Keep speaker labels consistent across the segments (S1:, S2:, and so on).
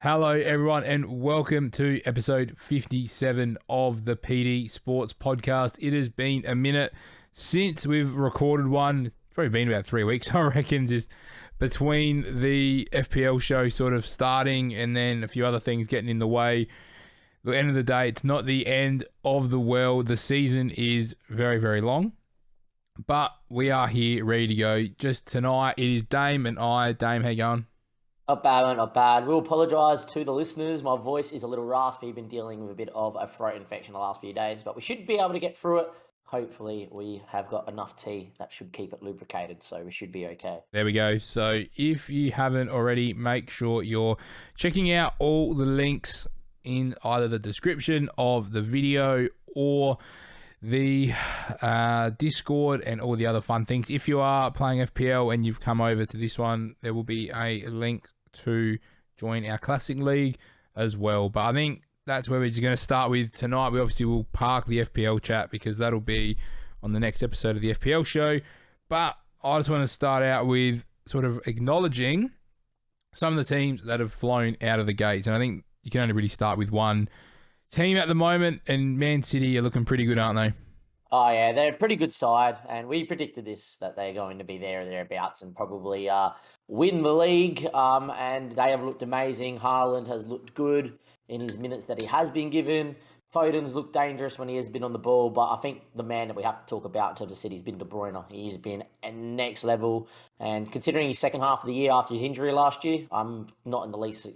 S1: Hello, everyone, and welcome to episode 57 of the PD Sports Podcast. It has been a minute since we've recorded one. It's probably been about 3 weeks, I reckon, just between the FPL show sort of starting and then a few other things getting in the way. At the end of the day, it's not the end of the world. The season is very, very long, but we are here ready to go. Just tonight, it is Dame and I. Dame, how you going?
S2: Not bad, mate, not bad. We'll apologise to the listeners. My voice is a little raspy. Been dealing with a bit of a throat infection the last few days, but we should be able to get through it. Hopefully, we have got enough tea that should keep it lubricated, so we should be okay.
S1: There we go. So if you haven't already, make sure you're checking out all the links in either the description of the video or the Discord and all the other fun things. If you are playing FPL and you've come over to this one, there will be a link to join our Classic League as well. But I think that's where we're just going to start with tonight. We obviously will park the FPL chat because that'll be on the next episode of the FPL show. But I just want to start out with sort of acknowledging some of the teams that have flown out of the gates. And I think you can only really start with one team at the moment, and Man City are looking pretty good, aren't they?
S2: Oh, yeah, they're a pretty good side, and we predicted this, that they're going to be there or thereabouts and probably win the league, and they have looked amazing. Haaland has looked good in his minutes that he has been given. Foden's looked dangerous when he has been on the ball, but I think the man that we have to talk about in terms of City has been De Bruyne. He's been at next level, and considering his second half of the year after his injury last year, I'm not in the least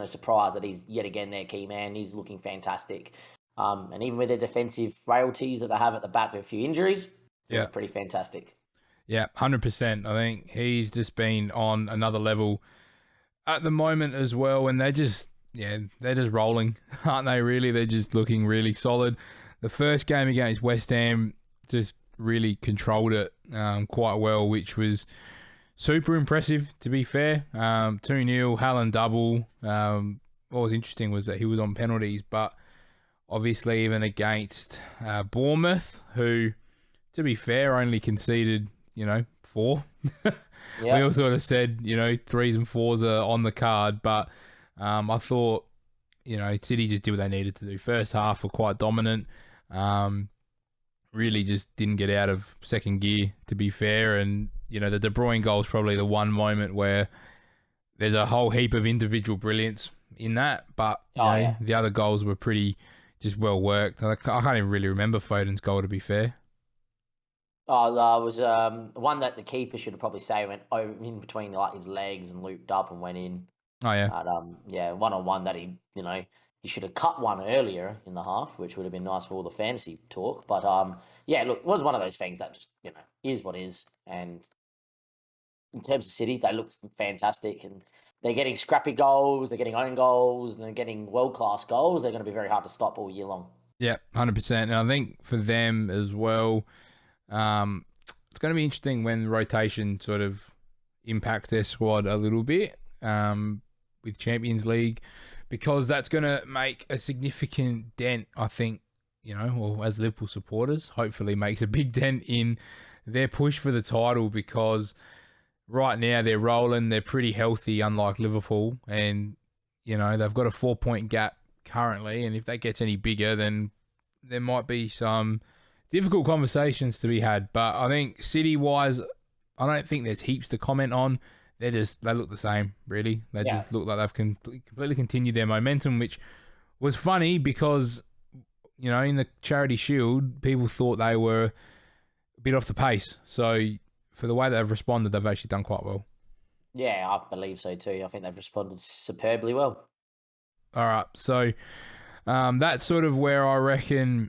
S2: surprised that he's yet again their key man. He's looking fantastic. And even with their defensive frailties that they have at the back with a few injuries, it's pretty fantastic.
S1: Yeah, 100%. I think he's just been on another level at the moment as well, and they're just rolling, aren't they, really? They're just looking really solid. The first game against West Ham just really controlled it quite well, which was super impressive, to be fair. 2-0, Haaland double. What was interesting was that he was on penalties, but obviously even against Bournemouth, who, to be fair, only conceded, 4. We all sort of said, 3s and 4s are on the card, but I thought, City just did what they needed to do. First half were quite dominant. Really just didn't get out of second gear, to be fair. And, the De Bruyne goal is probably the one moment where there's a whole heap of individual brilliance in that. But the other goals were pretty just well worked. I can't even really remember Foden's goal, to be fair.
S2: Oh, it was one that the keeper should have probably went over in between his legs and looped up and went in.
S1: Oh, yeah.
S2: But, one-on-one that he should have cut one earlier in the half, which would have been nice for all the fantasy talk. But, look, it was one of those things that just, is what is. And in terms of City, they look fantastic. And they're getting scrappy goals, they're getting own goals, and they're getting world-class goals. They're going to be very hard to stop all year long. Yeah,
S1: 100%. And I think for them as well, it's going to be interesting when rotation sort of impacts their squad a little bit. With Champions League, because that's going to make a significant dent, I think, or as Liverpool supporters, hopefully makes a big dent in their push for the title, because right now they're rolling, they're pretty healthy, unlike Liverpool, and, they've got a 4-point gap currently, and if that gets any bigger, then there might be some difficult conversations to be had. But I think City-wise, I don't think there's heaps to comment on. They look the same, really. They just look like they've completely continued their momentum, which was funny because, in the Charity Shield, people thought they were a bit off the pace. So for the way they've responded, they've actually done quite well.
S2: Yeah, I believe so too. I think they've responded superbly well.
S1: All right, so that's sort of where I reckon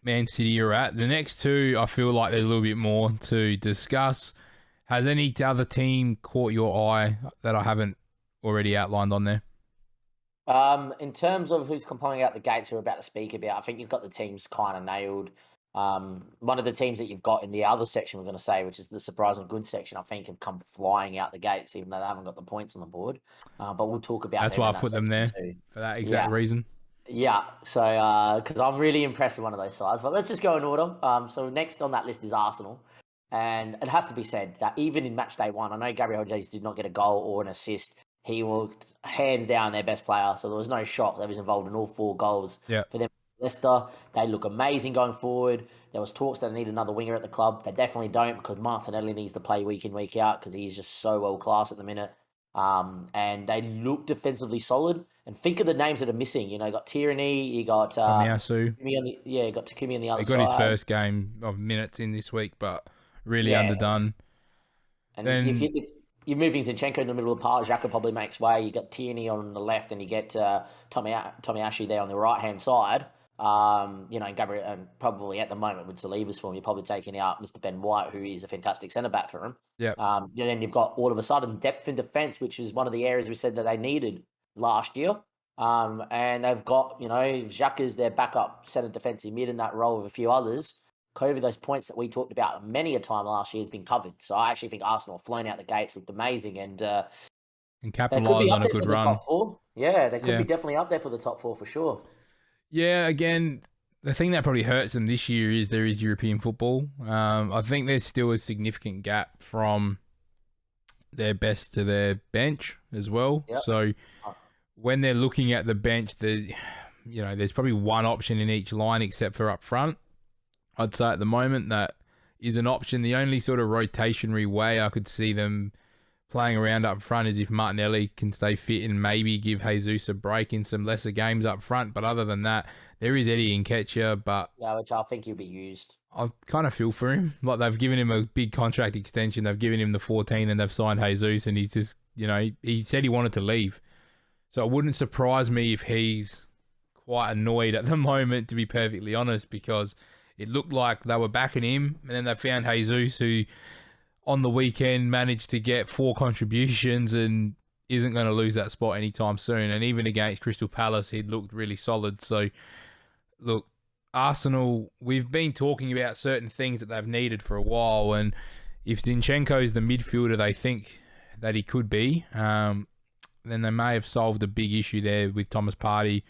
S1: Man City are at. The next two, I feel like there's a little bit more to discuss. Has any other team caught your eye that I haven't already outlined on there?
S2: In terms of who's coming out the gates we're about to speak about, I think you've got the teams kind of nailed. One of the teams that you've got in the other section we're going to say, which is the surprising good section, I think have come flying out the gates, even though they haven't got the points on the board. But we'll talk about
S1: that's why I put them there too, for that exact reason.
S2: Yeah, so because I'm really impressed with one of those sides. But let's just go in order. So next on that list is Arsenal. And it has to be said that even in match day 1, I know Gabriel Jesus did not get a goal or an assist he looked hands down their best player. So there was no shock that he was involved in all 4 goals
S1: Yeah.
S2: for them. Leicester, they look amazing going forward. There was talks that they need another winger at the club. They definitely don't, because Martinelli needs to play week in, week out, because he's just so well class at the minute. And they look defensively solid. And think of the names that are missing. You know, you got Tierney, you got
S1: Tomiyasu.
S2: You got Takumi on the other
S1: He got his
S2: side.
S1: first game of minutes in this week, but really
S2: Yeah,
S1: underdone.
S2: and
S1: Then
S2: if you're moving Zinchenko in the middle of the park, Xhaka probably makes way. You got Tierney on the left, and you get Tomiyasu there on the right hand side. You know, Gabriel, and probably at the moment with Saliba's form, you're probably taking out Mr. Ben White, who is a fantastic centre back for him.
S1: yeah,
S2: Then you've got all of a sudden depth in defence, which is one of the areas we said that they needed last year. And they've got, you know, Xhaka's their backup centre defensive mid in that role with a few others. COVID, those points that we talked about many a time last year has been covered. So I actually think Arsenal have flown out the gates, looked amazing, and
S1: and
S2: they could
S1: capitalise
S2: be up
S1: on a
S2: there
S1: good
S2: for the
S1: run.
S2: top 4. Yeah, they could
S1: Yeah.
S2: be definitely up there for the top 4 for sure.
S1: Yeah, again, the thing that probably hurts them this year is there is European football. I think there's still a significant gap from their best to their bench as well.
S2: Yep.
S1: So when they're looking at the bench, there's probably one option in each line except for up front. I'd say at the moment that is an option. The only sort of rotationary way I could see them playing around up front is if Martinelli can stay fit and maybe give Jesus a break in some lesser games up front. But other than that, there is Eddie Nketiah, but
S2: Yeah, which I think he'll be used.
S1: I kind of feel for him. Like, they've given him a big contract extension. They've given him the 14 and they've signed Jesus, and he's just, you know, he said he wanted to leave. So it wouldn't surprise me if he's quite annoyed at the moment, to be perfectly honest, because it looked like they were backing him, and then they found Jesus, who on the weekend managed to get 4 contributions and isn't going to lose that spot anytime soon. And even against Crystal Palace, he'd looked really solid. So, look, Arsenal, we've been talking about certain things that they've needed for a while, and if Zinchenko's the midfielder they think that he could be, then they may have solved a big issue there with Thomas Partey.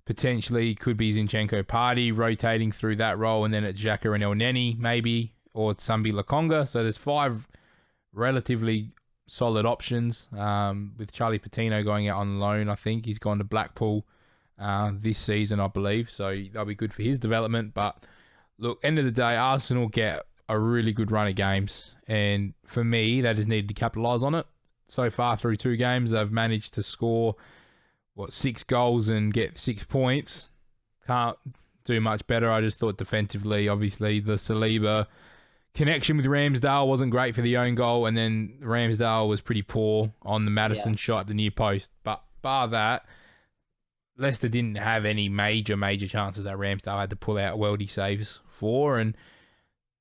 S1: Potentially could be Zinchenko Partey rotating through that role, and then it's Xhaka and El Neni maybe, or Sambi Lakonga. So there's 5 relatively solid options, with Charlie Patino going out on loan. I think he's gone to Blackpool this season, I believe. So that'll be good for his development. But look, end of the day, Arsenal get a really good run of games. And for me, they just needed to capitalise on it. So far through 2 games, they've managed to score 6 goals and get 6 points. Can't do much better. I just thought defensively, obviously, the Saliba connection with Ramsdale wasn't great for the own goal, and then Ramsdale was pretty poor on the Maddison shot at the near post. But bar that, Leicester didn't have any major chances that Ramsdale had to pull out worldy saves for, and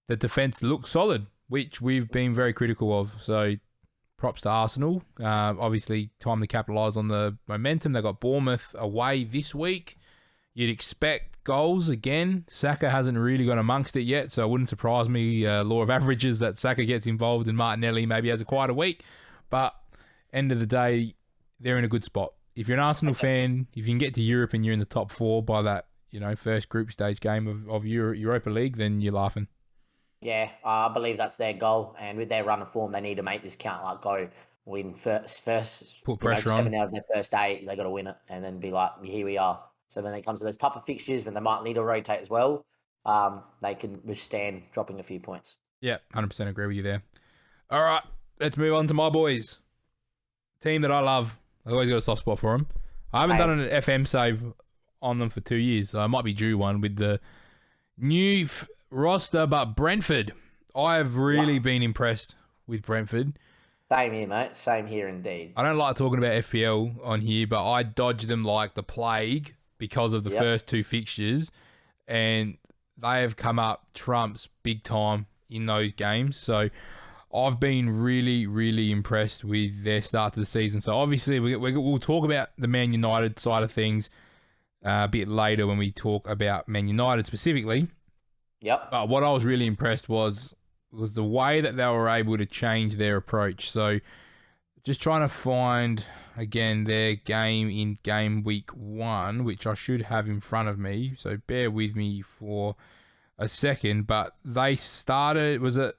S1: the defence looked solid, which we've been very critical of. So props to Arsenal. Obviously, time to capitalise on the momentum. They got Bournemouth away this week. You'd expect goals again. Saka hasn't really got amongst it yet, so it wouldn't surprise me, law of averages, that Saka gets involved and Martinelli maybe has a quieter week. But end of the day, they're in a good spot. If you're an Arsenal fan, if you can get to Europe and you're in the top 4 by that, first group stage game of Europa League, then you're laughing.
S2: Yeah, I believe that's their goal, and with their run of form, they need to make this count. Like, go win first.
S1: Put pressure on.
S2: 7 out of their first 8, they got to win it, and then be like, here we are. So when it comes to those tougher fixtures, when they might need to rotate as well, they can withstand dropping a few points.
S1: Yeah, 100% agree with you there. All right, let's move on to my boys. Team that I love. I've always got a soft spot for them. I haven't done an FM save on them for 2 years, so I might be due one with the new roster. But Brentford, I have really been impressed with Brentford.
S2: Same here, mate. Same here indeed.
S1: I don't like talking about FPL on here, but I dodged them like the plague because of the first 2 fixtures, and they have come up trumps big time in those games. So I've been really, really impressed with their start to the season. So obviously we'll talk about the Man United side of things a bit later when we talk about Man United specifically.
S2: Yep.
S1: But what I was really impressed was the way that they were able to change their approach. So just trying to find, again, their game in game week 1, which I should have in front of me. So bear with me for a second. But they started, was it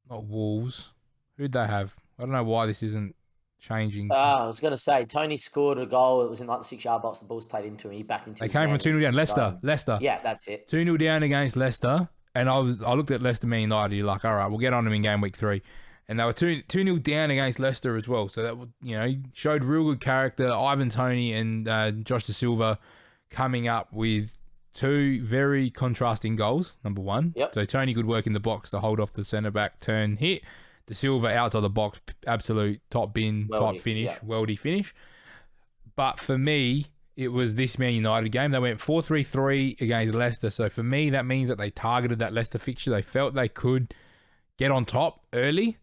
S1: not Wolves? Who'd they have? I don't know why this isn't changing.
S2: I was going to say, Tony scored a goal. It was in like the 6-yard box. The ball's played into him. He backed into
S1: They
S2: his
S1: came from
S2: man.
S1: 2-0 down. Leicester.
S2: Um,
S1: Leicester.
S2: Yeah, that's it.
S1: 2-0 down against Leicester. And I looked at Leicester Man United. You're like, all right, we'll get on them in game week 3. And they were 2-0 down against Leicester as well. So that, showed real good character. Ivan Toney and Josh Da Silva coming up with 2 very contrasting goals, number 1.
S2: Yep.
S1: So Toney, good work in the box to hold off the centre-back turn hit. Da Silva outside the box, absolute top bin, type finish, weldy finish. But for me, it was this Man United game. They went 4-3-3 against Leicester. So for me, that means that they targeted that Leicester fixture. They felt they could get on top early.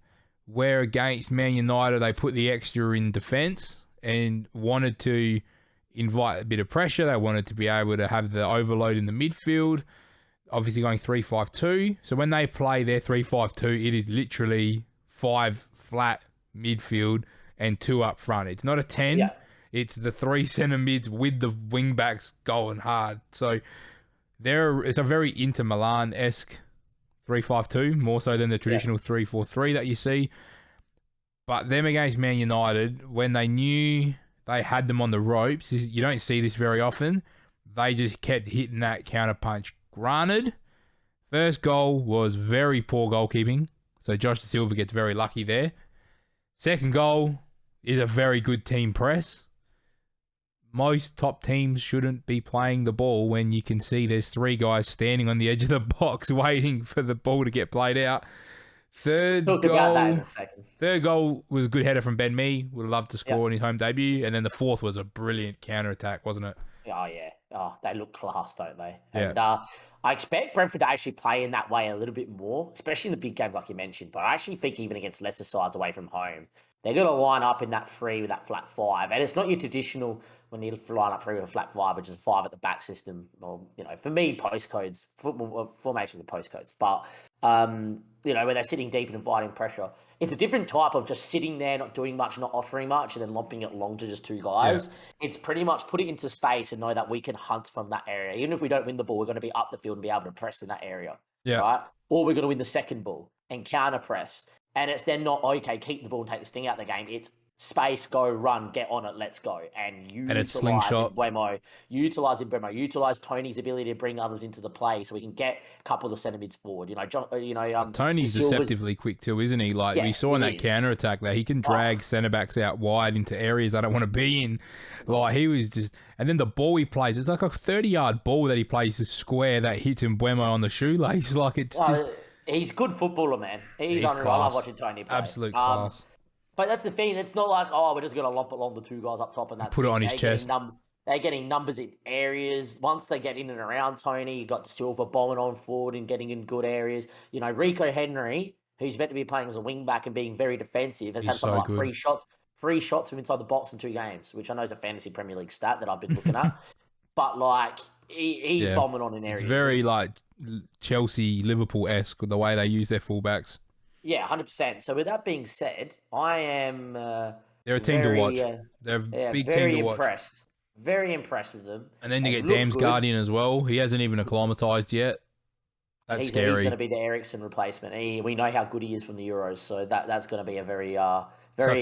S1: Where against Man United, they put the extra in defence and wanted to invite a bit of pressure. They wanted to be able to have the overload in the midfield. Obviously going 3-5-2. So when they play their 3-5-2, it is literally 5 flat midfield and 2 up front. It's not a 10.
S2: Yeah.
S1: It's the 3 centre mids with the wing backs going hard. So it's a very Inter Milan-esque 3-5-2, more so than the traditional 3-4-3 that you see. But them against Man United, when they knew they had them on the ropes, you don't see this very often. They just kept hitting that counter punch. Granted, first goal was very poor goalkeeping. So Josh Da Silva gets very lucky there. Second goal is a very good team press. Most top teams shouldn't be playing the ball when you can see there's 3 guys standing on the edge of the box waiting for the ball to get played out. Third goal was a good header from Ben Mee. Would have loved to score in his home debut. And then the fourth was a brilliant counter-attack, wasn't it?
S2: Oh, yeah. Oh, they look class, don't they?
S1: Yeah.
S2: And I expect Brentford to actually play in that way a little bit more, especially in the big games like you mentioned. But I actually think even against lesser sides away from home, they're going to line up in that 3 with that flat 5. And it's not your traditional when you line up 3 with a flat 5, which is a 5 at the back system. Or, for me, postcodes, formation of postcodes. But, when they're sitting deep and inviting pressure, it's a different type of just sitting there, not doing much, not offering much, and then lumping it long to just 2 guys. Yeah. It's pretty much put it into space and know that we can hunt from that area. Even if we don't win the ball, we're going to be up the field and be able to press in that area. Yeah. Right? Or we're going to win the second ball and counter press. And it's then not, okay, keep the ball and take the sting out of the game. It's space, go, run, get on it, let's go. And
S1: it's slingshot.
S2: Utilize utilize Tony's ability to bring others into the play so we can get a couple of the centre mids forward.
S1: Tony's deceptively quick too, isn't he? Like we saw in that counter attack that he can drag centre backs out wide into areas I don't want to be in. Like he was just, and then the ball he plays, it's like a 30-yard ball that he plays square that hits Mbeumo on the shoelace. Like it's just.
S2: He's a good footballer, man. He's unreal. I love watching Tony play.
S1: Absolute class.
S2: But that's the thing. It's not like, we're just going to lump it along the 2 guys up top and that's
S1: put it on his chest.
S2: They're getting numbers in areas. Once they get in and around Tony, you got Da Silva bombing on forward and getting in good areas. Rico Henry, who's meant to be playing as a wing back and being very defensive, has had something like 3 shots from inside the box in 2 games, which I know is a fantasy Premier League stat that I've been looking at. But he's bombing on in areas.
S1: It's very Chelsea, Liverpool-esque the way they use their fullbacks.
S2: Yeah, 100%. So with that being said, I am
S1: they're a team to watch. They're a big team to watch.
S2: Very impressed with them.
S1: And then you get Dam's Guardian as well. He hasn't even acclimatised yet. That's scary.
S2: He's going to be the Eriksen replacement. We know how good he is from the Euros, so that's going to be a very very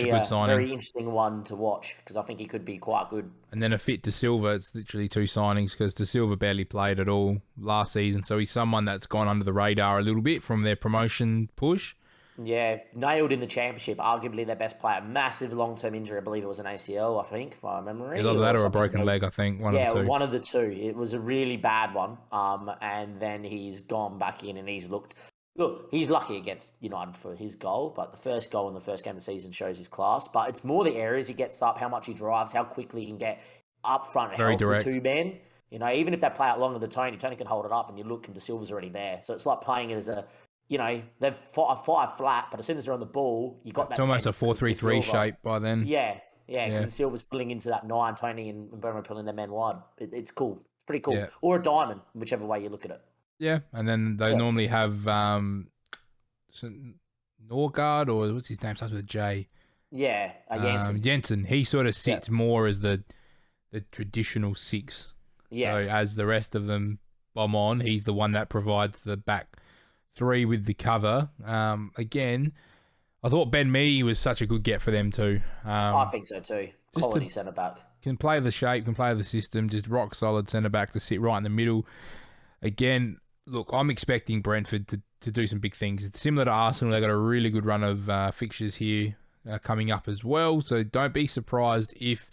S2: interesting one to watch because I think he could be quite good.
S1: And then a fit Da Silva, it's literally 2 signings because Da Silva barely played at all last season, so he's someone that's gone under the radar a little bit from their promotion push.
S2: Yeah, nailed in the championship, arguably their best player. Massive long-term injury, I believe it was an ACL, I think, by memory.
S1: Either that or a broken leg, I think. One
S2: of the 2. It was a really bad one, and then he's gone back in and he's looked... Look, he's lucky against United for his goal, but the first goal in the first game of the season shows his class. But it's more the areas he gets up, how much he drives, how quickly he can get up front and help the 2 men. Even if they play it longer than Tony can hold it up and you look and Da Silva's already there. So it's like playing it as a... they're 5 flat, but as soon as they're on the ball, you got that.
S1: It's almost a 4-3-3 shape by then.
S2: Yeah, because Da Silva's pulling into that 9, Tony and Mbeumo pulling their men wide. It's cool. It's pretty cool. Yeah. Or a diamond, whichever way you look at it.
S1: Yeah, and then they normally have Norgard, or what's his name? Starts with a J.
S2: Yeah, Jensen.
S1: Jensen. He sort of sits more as the traditional 6. Yeah. So as the rest of them bomb on, he's the one that provides the back 3 with the cover. Again, I thought Ben Mee was such a good get for them too.
S2: I think so too.
S1: Just
S2: Quality centre back.
S1: can play the shape, can play the system, just rock solid centre back to sit right in the middle. Again, look, I'm expecting Brentford to do some big things. It's similar to Arsenal. They've got a really good run of fixtures here coming up as well. So don't be surprised if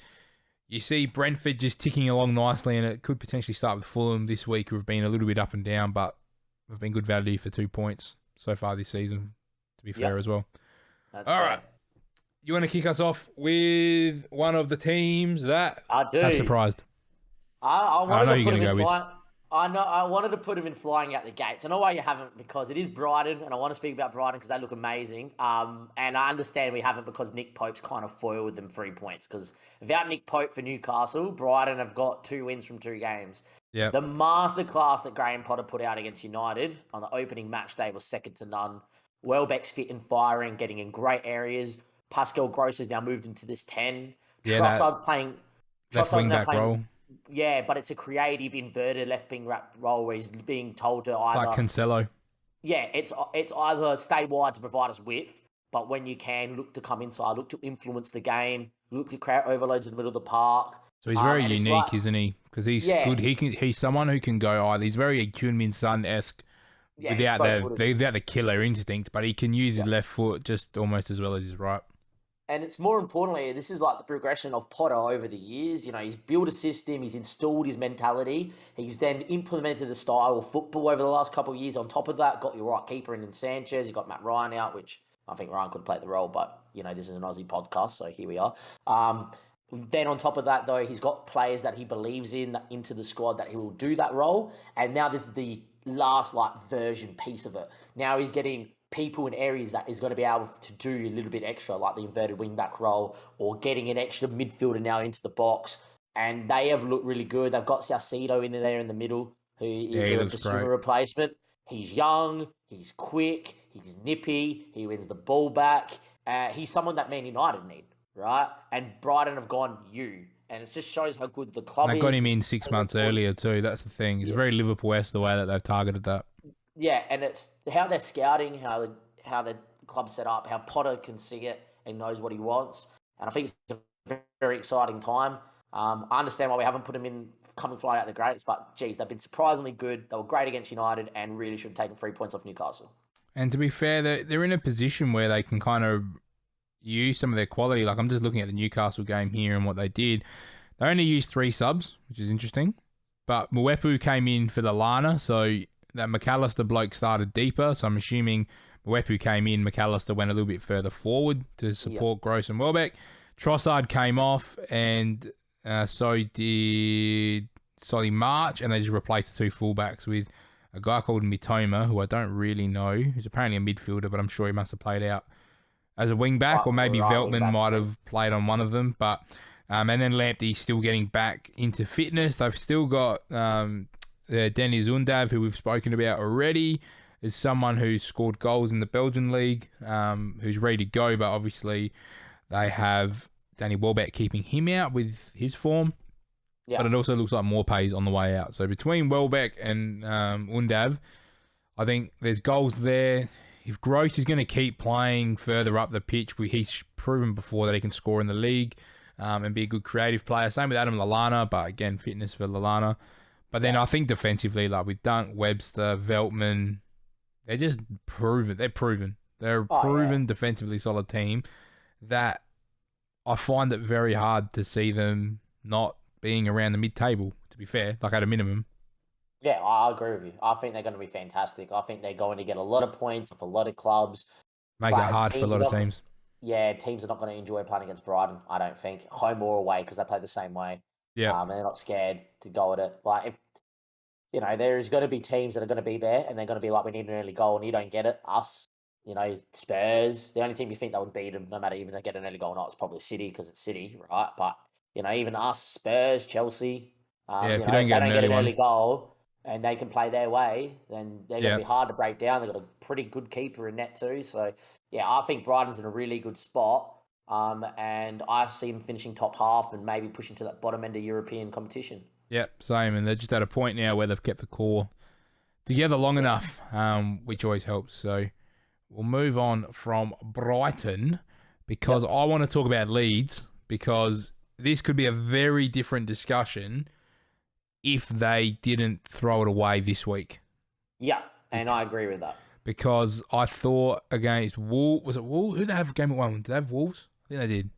S1: you see Brentford just ticking along nicely, and it could potentially start with Fulham this week, who have been a little bit up and down, but have been good value for 2 points so far this season, to be fair as well.
S2: That's
S1: All
S2: fair.
S1: right. You want to kick us off with one of the teams that
S2: I do.
S1: have surprised?
S2: I
S1: know
S2: wanted to
S1: you're
S2: put him
S1: gonna
S2: in
S1: go with.
S2: flying. I know. I wanted to put him in flying out the gates. I know why you haven't, because it is Brighton, and I want to speak about Brighton because they look amazing. And I understand we haven't because Nick Pope's kind of foiled them 3 points. Because without Nick Pope for Newcastle, Brighton have got 2 wins from 2 games.
S1: Yeah.
S2: The masterclass that Graham Potter put out against United on the opening match day was second to none. Welbeck's fit and firing, getting in great areas. Pascal Gross has now moved into this 10.
S1: Yeah,
S2: Trossard's playing.
S1: left
S2: Trossard's
S1: wing
S2: now
S1: back
S2: playing.
S1: role.
S2: Yeah, but it's a creative inverted left wing role where he's being told to either.
S1: Like Cancelo.
S2: Yeah, it's either stay wide to provide us width, but when you can, look to come inside, look to influence the game, look to create overloads in the middle of the park.
S1: So he's very
S2: and it's
S1: unique,
S2: like-
S1: isn't he? Because he's
S2: Yeah.
S1: good. He's someone who can go either. He's very Kun-Min Son-esque
S2: Yeah,
S1: without
S2: both-footed.
S1: the killer instinct, but he can use his left foot just almost as well as his right.
S2: And it's more importantly, this is like the progression of Potter over the years. You know, he's built a system, he's installed his mentality, he's then implemented a style of football over the last couple of years. On top of that, got your right keeper in Sanchez, you got Matt Ryan out, which I think Ryan could play the role, but, you know, this is an Aussie podcast, so here we are. Then on top of that, though, he's got players that he believes in into the squad that he will do that role. And now this is the last, version piece of it. Now he's getting people in areas that he's going to be able to do a little bit extra, like the inverted wing-back role, or getting an extra midfielder now into the box. And they have looked really good. They've got Salcido in there in the middle, who is their Basuma replacement. He's young, he's quick, he's nippy, he wins the ball back. He's someone that Man United need, right? And Brighton have gone and it just shows how good the club is.
S1: They got him in 6 months earlier too. That's the thing. It's very Liverpool-esque the way that they've targeted that.
S2: Yeah, and it's how they're scouting, how the club's set up, how Potter can see it and knows what he wants. And I think it's a very exciting time. I understand why we haven't put him in coming flying out the greats, but geez, they've been surprisingly good. They were great against United and really should have taken 3 points off Newcastle.
S1: And to be fair, they're in a position where they can kind of use some of their quality. Like I'm just looking at the Newcastle game here and what they did. They only used 3 subs, which is interesting. But Mwepu came in for the Lana, so that McAllister bloke started deeper. So I'm assuming Mwepu came in, McAllister went a little bit further forward to support Gross and Welbeck. Trossard came off, and so did Solly March, and they just replaced the 2 fullbacks with a guy called Mitoma, who I don't really know, who's apparently a midfielder, but I'm sure he must have played out as a wing back, or maybe Veltman might have played on one of them. But and then Lamptey's still getting back into fitness. They've still got Denis Undav, who we've spoken about already, is someone who's scored goals in the Belgian league, who's ready to go. But obviously, they have Danny Welbeck keeping him out with his form. Yeah. But it also looks like Morpay's on the way out. So between Welbeck and Undav, I think there's goals there. If Gross is going to keep playing further up the pitch, he's proven before that he can score in the league and be a good creative player. Same with Adam Lallana, but again, fitness for Lallana. But then I think defensively, like with Dunk, Webster, Veltman, they're just proven. They're proven. They're a proven defensively solid team that I find it very hard to see them not being around the mid-table, to be fair, like at a minimum.
S2: Yeah, I agree with you. I think they're going to be fantastic. I think they're going to get a lot of points off a lot of clubs.
S1: Make it hard for a lot of teams.
S2: Yeah, teams are not going to enjoy playing against Brighton, I don't think. Home or away, because they play the same way.
S1: Yeah.
S2: And they're not scared to go at it. Like, if there's going to be teams that are going to be there, and they're going to be like, we need an early goal, and you don't get it. Us, Spurs, the only team you think that would beat them, no matter even they get an early goal or not, is probably City, because it's City, right? But, even us, Spurs, Chelsea,
S1: if you don't get an early
S2: goal, and they can play their way, then they're going to be hard to break down. They've got a pretty good keeper in net too. So, yeah, I think Brighton's in a really good spot. And I see them finishing top half and maybe pushing to that bottom end of European competition.
S1: Yep, same. And they're just at a point now where they've kept the core together long enough, which always helps. So we'll move on from Brighton because I want to talk about Leeds because this could be a very different discussion if they didn't throw it away this week.
S2: Yeah, and I agree with that.
S1: Because I thought against Wolves, was it Wolves? Who did they have game at one? Did they have Wolves? I think they did.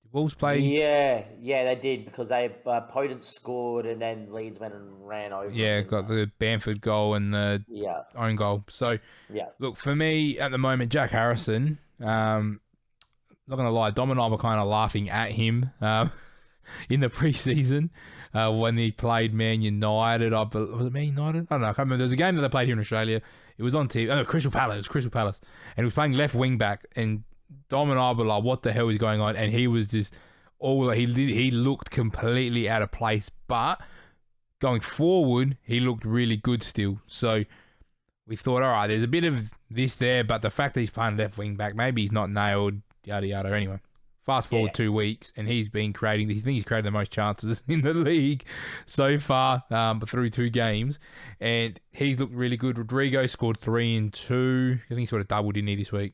S1: Did Wolves play?
S2: Yeah, they did because Podence scored and then Leeds went and ran over.
S1: Yeah, got the Bamford goal and the own goal. So, look, for me at the moment, Jack Harrison, not going to lie, Dom and I were kind of laughing at him in the preseason when he played Man United. Was it Man United? I don't know. I can't remember. There was a game that they played here in Australia. It was on TV. Oh, Crystal Palace. It was Crystal Palace. And he was playing left wing back. And Dom and I were like, what the hell is going on? And he was just he looked completely out of place. But going forward, he looked really good still. So we thought, all right, there's a bit of this there. But the fact that he's playing left wing back, maybe he's not nailed, yada, yada. Anyway. Fast forward 2 weeks, and he's been creating. I think he's created the most chances in the league so far, through 2 games, and he's looked really good. Rodrigo scored 3 and 2. I think he scored a double, didn't he, this week?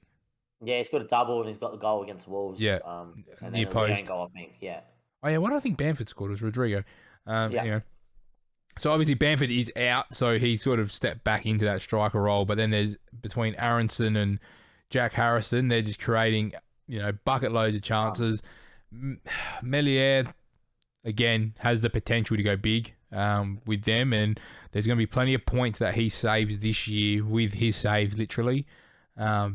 S2: Yeah, he's got a double, and he's got the goal against Wolves.
S1: Yeah,
S2: and near post goal, I think. Yeah.
S1: Oh yeah, what did I think Bamford scored? It was Rodrigo. Anyway. So obviously Bamford is out, so he sort of stepped back into that striker role. But then there's between Aronson and Jack Harrison, they're just creating, bucket loads of chances. Melier, again, has the potential to go big with them, and there's going to be plenty of points that he saves this year with his saves, literally,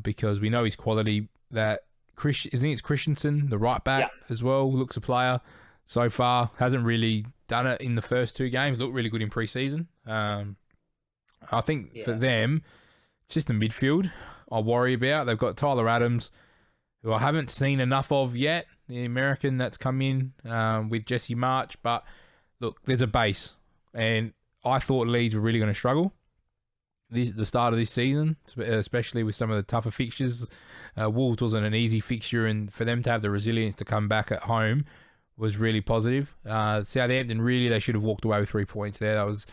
S1: because we know his quality. I think it's Christensen, the right back as well, looks a player so far. Hasn't really done it in the first 2 games. Looked really good in pre-season. I think for them, it's just the midfield I worry about. They've got Tyler Adams, who I haven't seen enough of yet, the American that's come in with Jesse March. But look, there's a base. And I thought Leeds were really going to struggle the start of this season, especially with some of the tougher fixtures. Wolves wasn't an easy fixture, and for them to have the resilience to come back at home was really positive. Southampton, really, they should have walked away with 3 points there. That was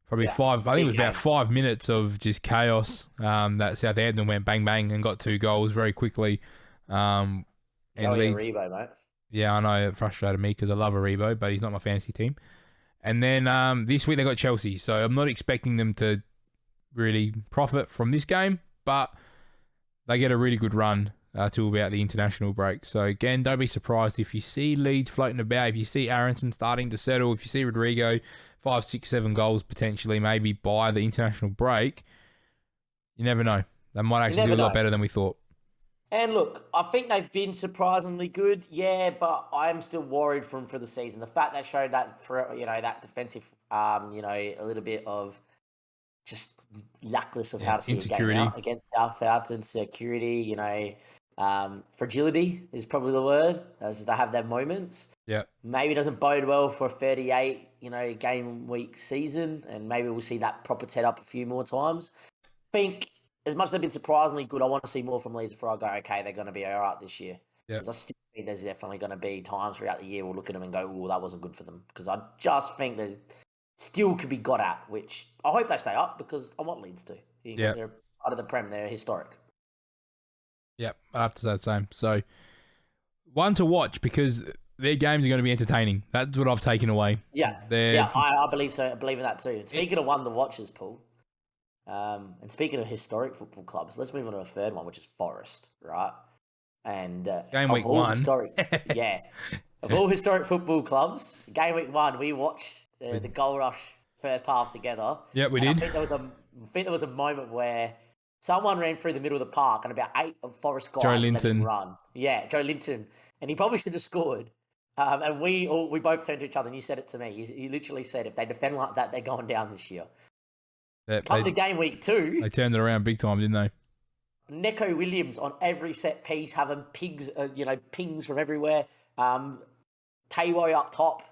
S1: probably 5. I think it was about 5 minutes of just chaos that Southampton went bang, bang and got 2 goals very quickly. And Leeds,
S2: Aribo, mate.
S1: Yeah, I know it frustrated me because I love Aribo, but he's not my fantasy team. And then this week they got Chelsea, so I'm not expecting them to really profit from this game, but they get a really good run till about the international break. So again, don't be surprised if you see Leeds floating about, if you see Aronson starting to settle, if you see Rodrigo 5, 6, 7 goals potentially maybe by the international break. You never know. They might actually do a lot better than we thought.
S2: And look, I think they've been surprisingly good, but I'm still worried for the season. The fact they showed that that defensive, a little bit of just luckless of how to see a game out against Southampton. Security, fragility is probably the word, as they have their moments.
S1: Yeah,
S2: maybe it doesn't bode well for a 38, game week season, and maybe we'll see that proper set up a few more times. I think, as much as they've been surprisingly good, I want to see more from Leeds before I go, okay, they're going to be all right this year. Because I still think there's definitely going to be times throughout the year we'll look at them and go, oh, that wasn't good for them. Because I just think they still could be got at, which I hope they stay up because I want Leeds to. Because they're part of the Prem, they're historic.
S1: Yeah, I have to say the same. So, one to watch because their games are going to be entertaining. That's what I've taken away.
S2: Yeah, I believe so. I believe in that too. And speaking of one to watches, Paul, and speaking of historic football clubs, let's move on to a third one, which is Forest, right? And
S1: game week 1.
S2: Of all historic football clubs, game week 1, we watched the Gold Rush first half together.
S1: Yeah, we did.
S2: I think there was a moment where someone ran through the middle of the park and about 8 of Forest guys
S1: Joe Linton
S2: run. Yeah, Joe Linton, and he probably should have scored. And we both turned to each other, and you said it to me. You literally said, if they defend like that, they're going down this year. Come to game week 2.
S1: They turned it around big time, didn't they?
S2: Neco Williams on every set piece, having pings from everywhere. Taiwo up top,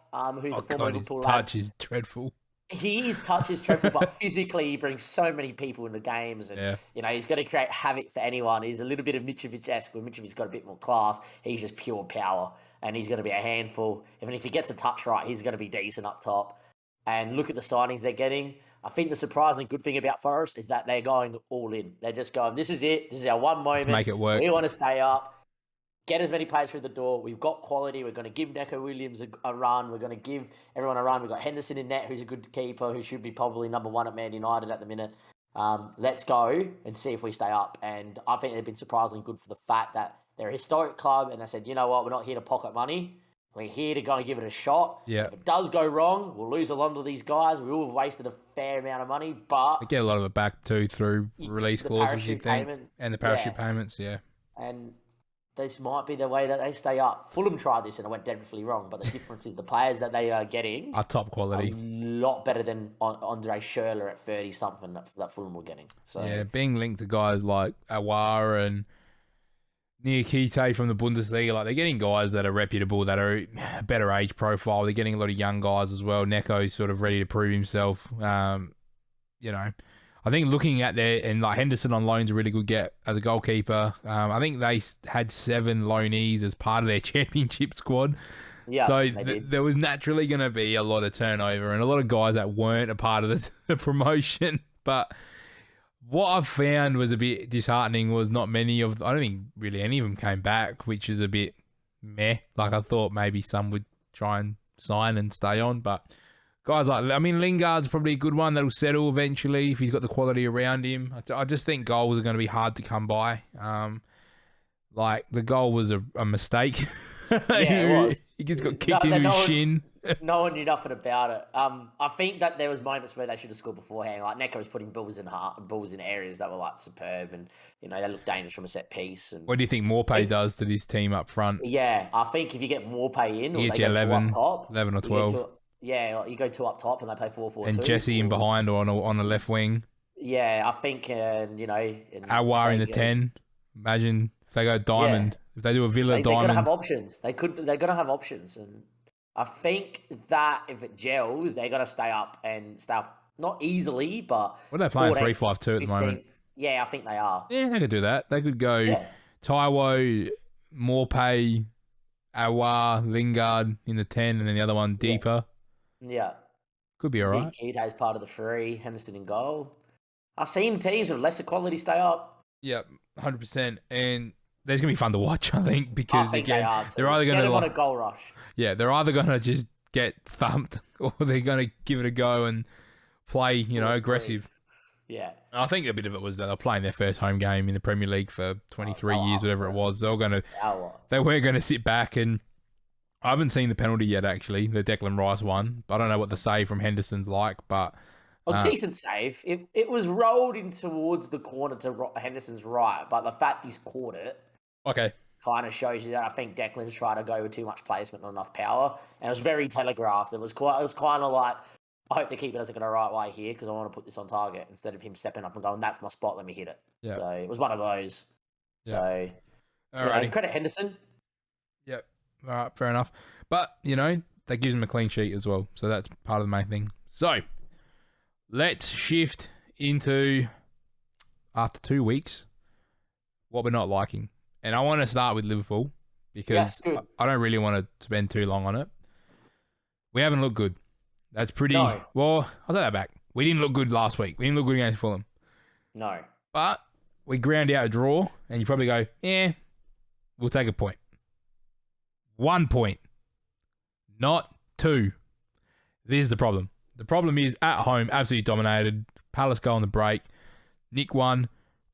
S2: who's a former Liverpool lad.
S1: Touch is dreadful.
S2: His touch is dreadful, but physically he brings so many people into games, and he's going to create havoc for anyone. He's a little bit of Mitrovic-esque, where Mitrovic's got a bit more class. He's just pure power, and he's going to be a handful. Even if he gets a touch right, he's going to be decent up top. And look at the signings they're getting. I think the surprisingly good thing about Forest is that they're going all in. They're just going, this is it. This is our one moment.
S1: Make it work.
S2: We want to stay up. Get as many players through the door. We've got quality. We're going to give Neco Williams a run. We're going to give everyone a run. We've got Henderson in net, who's a good keeper, who should be probably number one at Man United at the minute. Let's go and see if we stay up. And I think they've been surprisingly good for the fact that they're a historic club and they said, you know what, we're not here to pocket money. We're here to go and give it a shot.
S1: Yeah.
S2: If it does go wrong, we'll lose a lot of these guys. We will have wasted a fair amount of money, but...
S1: They get a lot of it back too through release clauses, you think.
S2: Payments,
S1: and the parachute payments, yeah.
S2: And this might be the way that they stay up. Fulham tried this and it went deadly wrong, but the difference is the players that they are getting
S1: are top quality.
S2: A lot better than Andre Schürrle at 30-something that Fulham were getting. So
S1: yeah, being linked to guys like Awara and Niakite from the Bundesliga, like they're getting guys that are reputable, that are a better age profile. They're getting a lot of young guys as well. Neco's sort of ready to prove himself. You know, I think looking at and like Henderson on loan's a really good get as a goalkeeper. I think they had 7 loanees as part of their championship squad.
S2: Yeah,
S1: so there was naturally going to be a lot of turnover and a lot of guys that weren't a part of the promotion. But what I've found was a bit disheartening was not many of... I don't think really any of them came back, which is a bit meh. Like I thought maybe some would try and sign and stay on, but guys like... I mean, Lingard's probably a good one that'll settle eventually if he's got the quality around him. I just think goals are going to be hard to come by. Like, the goal was a mistake.
S2: Yeah, it was.
S1: He just got kicked into his shin.
S2: No one knew nothing about it. I think that there was moments where they should have scored beforehand. Like Neco was putting balls in areas that were like superb, and you know they looked dangerous from a set piece. And
S1: what do you think Morpay does to this team up front?
S2: Yeah, I think if you get Morpay in, or
S1: you
S2: they
S1: get
S2: go
S1: 11,
S2: two up top,
S1: 11 or 12.
S2: You go 2 up top, and they play 4-4-2.
S1: And Jesse in behind or on the left wing.
S2: Yeah, I think you know.
S1: Awar in the 10. Imagine if they go diamond. Yeah. If they do a Villa diamond,
S2: they're gonna have options. They're gonna have options, and I think that if it gels, they're gonna stay up not easily, but
S1: what are they playing 3-5-2 at the moment?
S2: Yeah, I think they are.
S1: Yeah, they could do that. They could go Taiwo, Morpay, Awar, Lingard in the 10, and then the other one deeper.
S2: Yeah,
S1: could be all right.
S2: Keita is part of the 3. Henderson in goal. I've seen teams of lesser quality stay up.
S1: Yeah, 100%, and there's gonna be fun to watch, I think, because they're either gonna
S2: get them on a goal rush.
S1: Yeah, they're either gonna just get thumped or they're gonna give it a go and play, aggressive.
S2: Yeah,
S1: I think a bit of it was that they're playing their first home game in the Premier League for 23 years, whatever it was. They weren't gonna sit back, and I haven't seen the penalty yet. Actually, the Declan Rice one, but I don't know what the save from Henderson's like, but.
S2: Decent save. It was rolled in towards the corner to Henderson's right, but the fact he's caught it, kind of shows you that I think Declan's tried to go with too much placement, not enough power, and it was very telegraphed. It was kind of like, I hope the keeper doesn't go the right way here because I want to put this on target instead of him stepping up and going, that's my spot, let me hit it. Yeah. So it was one of those. Yeah. So credit Henderson.
S1: Yep. All right, fair enough. But that gives him a clean sheet as well, so that's part of the main thing. So. Let's shift into, after 2 weeks, what we're not liking. And I want to start with Liverpool because I don't really want to spend too long on it. We haven't looked good. That's pretty... No. Well, I'll take that back. We didn't look good last week. We didn't look good against Fulham.
S2: No.
S1: But we ground out a draw and you probably go, we'll take a point. 1 point. Not 2. This is the problem. The problem is, at home, absolutely dominated. Palace go on the break. Nick won.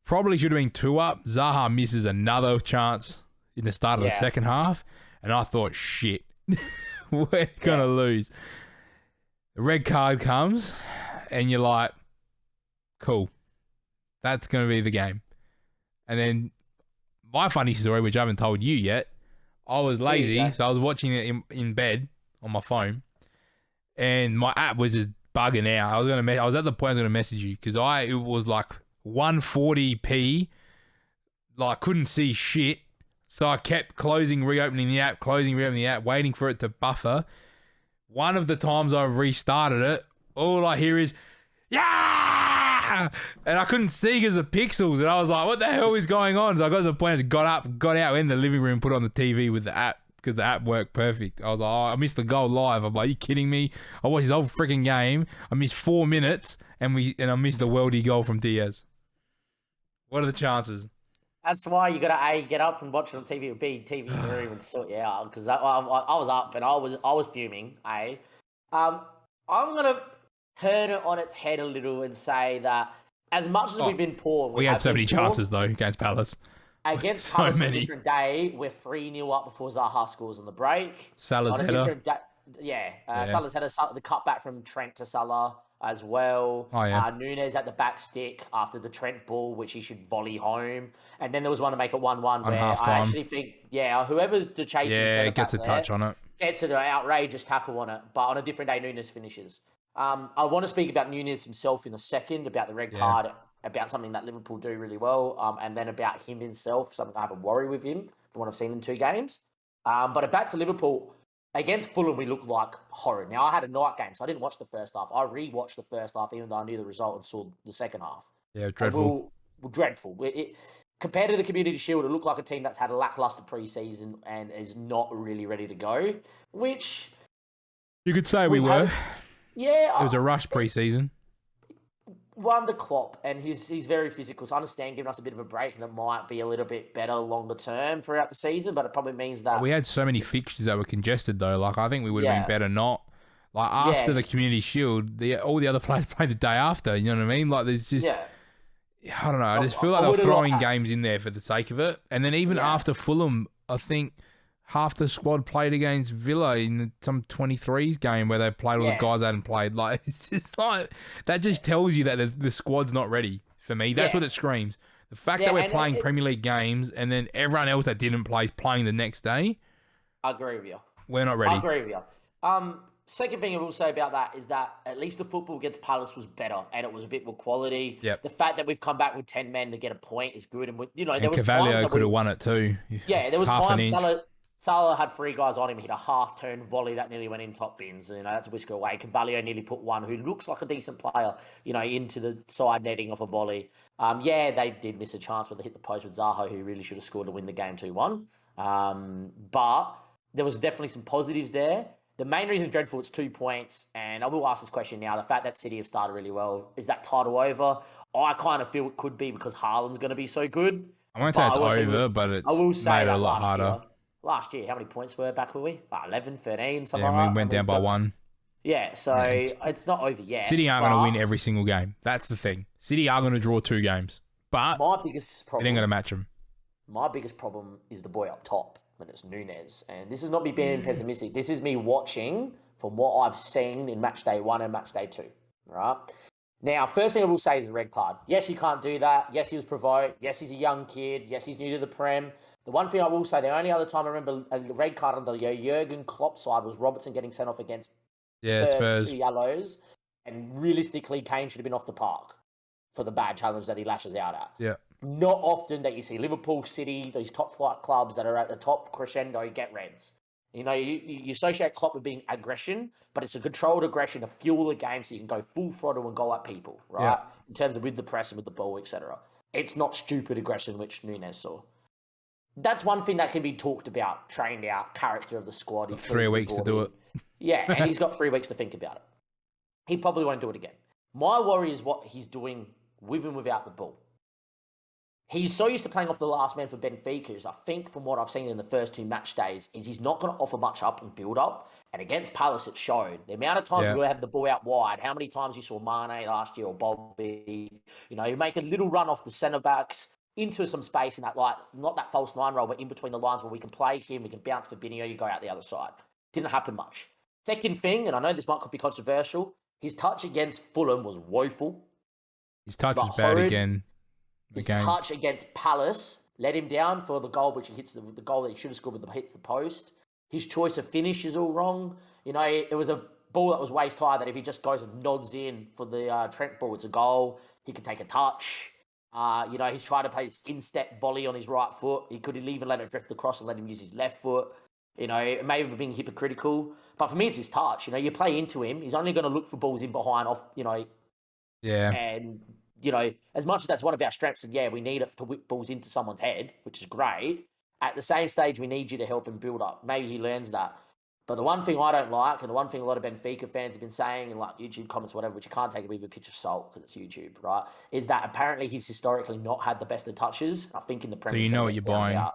S1: Probably should have been 2 up. Zaha misses another chance in the start of the second half. And I thought, shit, we're going to lose. The red card comes, and you're like, cool. That's going to be the game. And then my funny story, which I haven't told you yet, I was lazy, so I was watching it in bed on my phone. And my app was just bugging out. I was at the point I was gonna message you because it was like 140p, like couldn't see shit. So I kept reopening the app, waiting for it to buffer. One of the times I restarted it, all I hear is yeah, and I couldn't see because of the pixels, and I was like, what the hell is going on? So I got to the point, I got out in the living room, put on the TV with the app because the app worked perfect. I was like, oh, I missed the goal live. I'm like, are you kidding me? I watched the whole freaking game. I missed 4 minutes, and I missed the worldie goal from Diaz. What are the chances?
S2: That's why you got to get up and watch it on TV, or B, TV in the room and sort you out. Because I was up and I was fuming. I'm gonna turn it on its head a little and say that as much as we've been poor,
S1: we had so many chances though against Palace.
S2: Against
S1: So
S2: Palace on a
S1: many.
S2: different day, we're 3-0 up before Zaha scores on the break.
S1: Salah's
S2: on a
S1: header.
S2: different day, Salah's header, the cutback from Trent to Salah as well.
S1: Oh, yeah.
S2: Nunes at the back stick after the Trent ball, which he should volley home. And then there was one to make it 1-1 where
S1: half-time.
S2: I actually think, whoever's the chasing centre
S1: gets a touch on it.
S2: Gets an outrageous tackle on it. But on a different day, Nunes finishes. I want to speak about Nunes himself in a second, about the red card, about something that Liverpool do really well, and then about him himself, something I have a worry with him from what I've seen in 2 games. But back to Liverpool, against Fulham, we looked like horror. Now, I had a night game, so I didn't watch the first half. I re-watched the first half, even though I knew the result and saw the second half.
S1: Yeah, dreadful.
S2: Dreadful. Compared to the Community Shield, it looked like a team that's had a lackluster pre-season and is not really ready to go, which...
S1: You could say we were.
S2: Yeah.
S1: It was a rush pre-season.
S2: Under Klopp, and he's very physical, so I understand giving us a bit of a break, and it might be a little bit better longer term throughout the season, but it probably means that...
S1: We had so many fixtures that were congested, though. Like, I think we would have been better not. Like, after the Community Shield, all the other players played the day after, you know what I mean? Like, there's just... I don't know, I just feel like they're throwing games in there for the sake of it. And then even after Fulham, I think half the squad played against Villa in some 23s game where they played all the guys that hadn't played. Like, it's just like, that just tells you that the squad's not ready for me. That's what it screams. The fact that we're playing Premier League games and then everyone else that didn't play is playing the next day.
S2: I agree with you.
S1: We're not ready.
S2: I agree with you. Second thing I will say about that is that at least the football against Palace was better and it was a bit more quality.
S1: Yep.
S2: The fact that we've come back with 10 men to get a point is good. And, there was
S1: Cavallio could have won it too.
S2: Yeah, there was times Salah had 3 guys on him, hit a half-turn volley that nearly went in top bins. That's a whisker away. Cavallio nearly put one who looks like a decent player, into the side netting off a volley. They did miss a chance where they hit the post with Zaha, who really should have scored to win the game 2-1. But there was definitely some positives there. The main reason it's dreadful, it's 2 points. And I will ask this question now. The fact that City have started really well, is that title over? I kind of feel it could be because Haaland's going to be so good.
S1: I won't say it's over, but it's made it a lot harder.
S2: Last year, how many points were we? Like 11, 13, something like that.
S1: Yeah, we went down by 1.
S2: Yeah, so it's not over yet.
S1: City aren't going to win every single game. That's the thing. City are going to draw 2 games. But
S2: my biggest problem,
S1: they're going to match them.
S2: My biggest problem is the boy up top, when it's Nunes. And this is not me being pessimistic. This is me watching from what I've seen in match day 1 and match day 2. Right? Now, first thing I will say is a red card. Yes, he can't do that. Yes, he was provoked. Yes, he's a young kid. Yes, he's new to the Prem. The one thing I will say, the only other time I remember a red card on the Jurgen Klopp side was Robertson getting sent off against
S1: Spurs.
S2: 2 yellows. And realistically, Kane should have been off the park for the bad challenge that he lashes out at.
S1: Yeah.
S2: Not often that you see Liverpool, City, these top flight clubs that are at the top crescendo get reds. You associate Klopp with being aggression, but it's a controlled aggression to fuel the game so you can go full throttle and go at people, right? Yeah. In terms of with the press and with the ball, etc. It's not stupid aggression, which Nunes saw. That's one thing that can be talked about, trained out, character of the squad.
S1: 3 weeks to do it.
S2: Yeah, and he's got 3 weeks to think about it. He probably won't do it again. My worry is what he's doing with and without the ball. He's so used to playing off the last man for Benfica, I think from what I've seen in the first 2 match days, is he's not going to offer much up and build up. And against Palace, it showed. The amount of times we have the ball out wide, how many times you saw Mane last year or Bobby, you make a little run off the centre-backs into some space in that, not that false 9 role, but in between the lines where we can play him, we can bounce Fabinho, you go out the other side. Didn't happen much. Second thing, and I know this might be controversial, his touch against Fulham was woeful.
S1: His touch was bad again.
S2: His touch against Palace let him down for the goal, which he hits the goal that he should have scored, but hits the post. His choice of finish is all wrong. It was a ball that was waist high that if he just goes and nods in for the Trent ball, it's a goal. He could take a touch. He's trying to play his instep volley on his right foot. He could even let it drift across and let him use his left foot. It may have been hypocritical, but for me, it's his touch. You play into him. He's only going to look for balls in behind
S1: Yeah.
S2: And, as much as that's one of our strengths, and we need it to whip balls into someone's head, which is great. At the same stage, we need you to help him build up. Maybe he learns that. But the one thing I don't like, and the one thing a lot of Benfica fans have been saying, and like YouTube comments, whatever, which you can't take it with a pinch of salt because it's YouTube, right? Is that apparently he's historically not had the best of touches. I think in the Premier
S1: So you know what you're buying.
S2: out.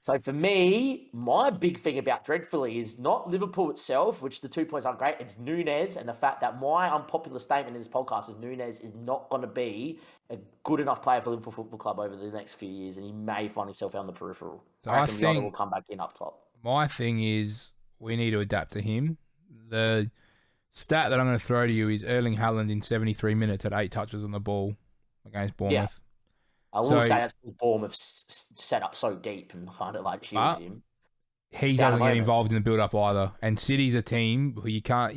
S2: So for me, my big thing about Dreadfully is not Liverpool itself, which the 2 points aren't great. It's Núñez, and the fact that my unpopular statement in this podcast is Núñez is not going to be a good enough player for Liverpool Football Club over the next few years, and he may find himself on the peripheral.
S1: So
S2: I reckon Yoda will come back in up top.
S1: My thing is we need to adapt to him. The stat that I'm going to throw to you is Erling Haaland in 73 minutes had 8 touches on the ball against Bournemouth.
S2: Yeah. I will say that's because Bournemouth set up so deep and kind of like shielded him.
S1: He doesn't get involved in the build-up either. And City's a team who you can't,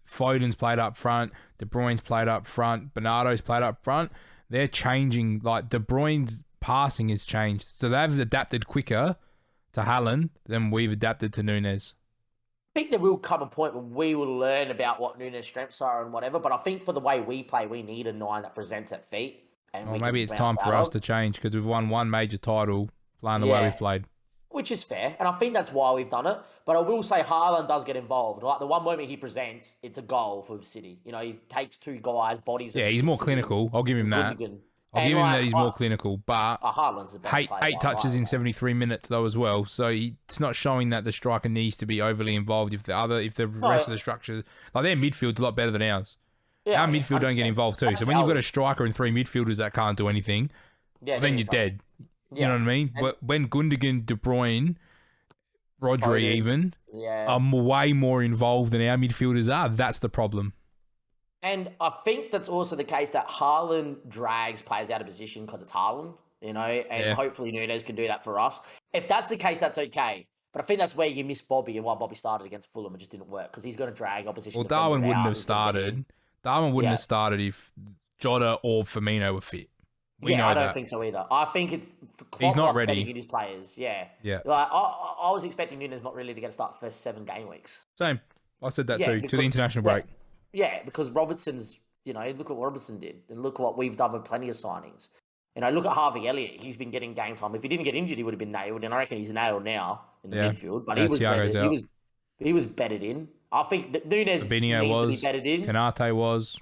S1: Foden's played up front, De Bruyne's played up front, Bernardo's played up front. They're changing, like De Bruyne's passing has changed. So they've adapted quicker to Haaland than we've adapted to Núñez.
S2: I think there will come a point where we will learn about what Núñez's strengths are and whatever, but I think for the way we play, we need a 9 that presents at feet.
S1: And maybe it's time for us to change because we've won one major title playing the way we've played.
S2: Which is fair, and I think that's why we've done it. But I will say Haaland does get involved. Like the one moment he presents, it's a goal for City. He takes 2 guys, bodies.
S1: Yeah, he's more clinical. I'll give him that. I'll give him that he's more clinical. But
S2: Haaland's the best player.
S1: 8 touches in 73 minutes though as well. So it's not showing that the striker needs to be overly involved. If the rest of the structure, like their midfield's a lot better than ours. Yeah, our midfield don't get involved too. So when you've got a striker and 3 midfielders that can't do anything, then you're dead. You know what I mean? But when Gundogan, De Bruyne, Rodri are way more involved than our midfielders are, that's the problem.
S2: And I think that's also the case that Haaland drags players out of position because it's Haaland, and hopefully Núñez can do that for us. If that's the case, that's okay. But I think that's where you miss Bobby and why Bobby started against Fulham. It just didn't work because he's going to drag opposition.
S1: Well, Darwin wouldn't have started. Darwin wouldn't have started if Jota or Firmino were fit.
S2: I don't think so either. I think it's
S1: he's not ready.
S2: His players, yeah.
S1: Like
S2: I was expecting Núñez not really to get a start first 7 game weeks.
S1: Same. I said that too. To the international break.
S2: Yeah, because Robertson's. Look what Robertson did, and look what we've done with plenty of signings. Look at Harvey Elliott. He's been getting game time. If he didn't get injured, he would have been nailed, and I reckon he's nailed now in the midfield. But he was bedded in. I think that Núñez needs to be bedded in.
S1: Kanate was.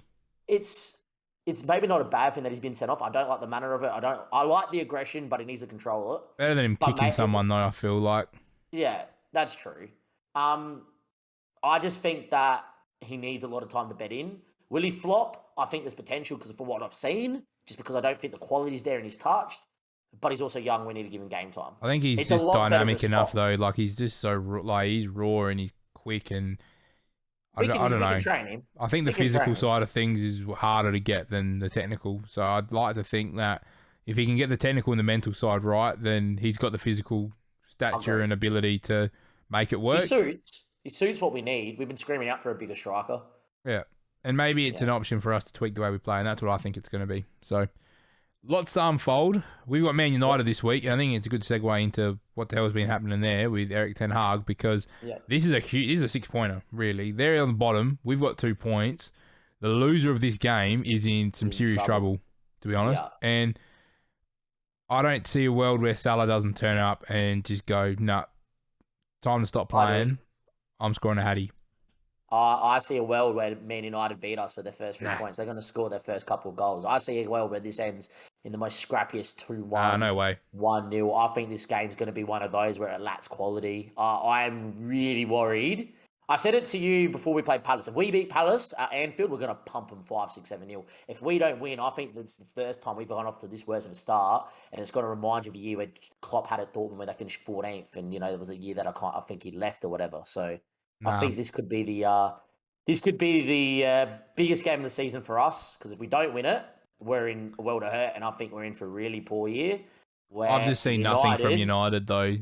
S2: It's maybe not a bad thing that he's been sent off. I don't like the manner of it. I like the aggression, but he needs to control it.
S1: Better than him kicking someone, though, I feel like.
S2: Yeah, that's true. I just think that he needs a lot of time to bed in. Will he flop? I think there's potential because for what I've seen, just because I don't think the quality's there and he's touched. But he's also young. We need to give him game time.
S1: I think he's just dynamic enough, though. Like, he's just so, he's raw and he's quick and... I don't know.
S2: Train him.
S1: I think the physical side of things is harder to get than the technical. So I'd like to think that if he can get the technical and the mental side right, then he's got the physical stature and ability to make it work.
S2: He suits what we need. We've been screaming out for a bigger striker.
S1: Yeah. And maybe it's an option for us to tweak the way we play, and that's what I think it's going to be. So lots to unfold. We've got Man United this week, and I think it's a good segue into what the hell has been happening there with Erik ten Hag, because this is a 6-pointer, really. They're on the bottom. We've got 2 points. The loser of this game is in some serious trouble, to be honest. Yeah. And I don't see a world where Salah doesn't turn up and just go, nah, time to stop playing. I'm scoring a hattie.
S2: I see a world where Man United beat us for their first 3 points. They're going to score their first couple of goals. I see a world where this ends in the most scrappiest 2-1.
S1: No way.
S2: 1-0. I think this game's going to be one of those where it lacks quality. I am really worried. I said it to you before we played Palace. If we beat Palace at Anfield, we're going to pump them 5-6-7-0. If we don't win, I think that's the first time we've gone off to this worse of a start. And it's going to remind you of a year where Klopp had at Dortmund where they finished 14th. And, there was a year that I think he left or whatever. So... I think this could be the biggest game of the season for us, because if we don't win it, we're in a world of hurt, and I think we're in for a really poor year.
S1: I've just seen nothing from United though,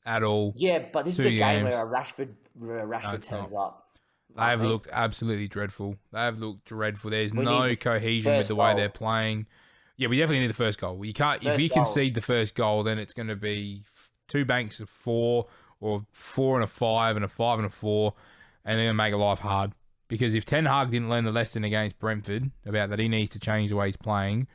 S1: at all.
S2: Yeah, but this is the game where Rashford turns up.
S1: They have looked absolutely dreadful. There's no cohesion with the way they're playing. Yeah, we definitely need the first goal. You can't if you concede the first goal, then it's going to be 2 banks of 4. Or 4 and a 5 and a 5 and a 4, and they're going to make life hard. Because if Ten Hag didn't learn the lesson against Brentford about that he needs to change the way he's playing,